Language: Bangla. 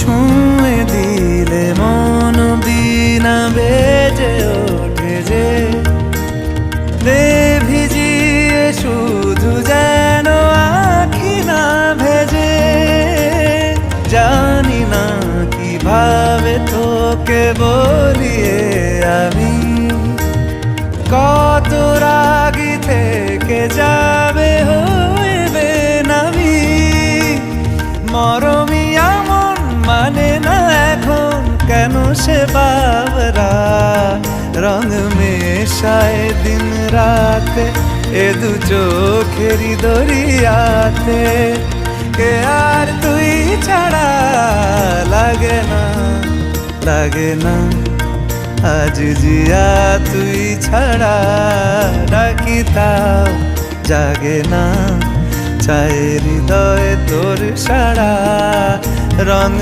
ছুঁয়ে দিলে মন বিনা বেজে ওঠে যে দে ভিজিয়ে শুধু যেন আখি না ভেজে। জানি না কিভাবে তোকে বলিয়ে আমি কত রাগি থেকে যাবে হইবে নামি। মরমি এমন মানে না এখন কেন সে বাবরা রং মেশায় দিন রাতে এ দু চোখেরি দরিয়াতে। কে আর তুই ছাড়া লাগে না লাগে না আজ জিয়া তুই ছাড়া ডাকি তাও জাগে না। চায় হৃদয় তোর সারা রং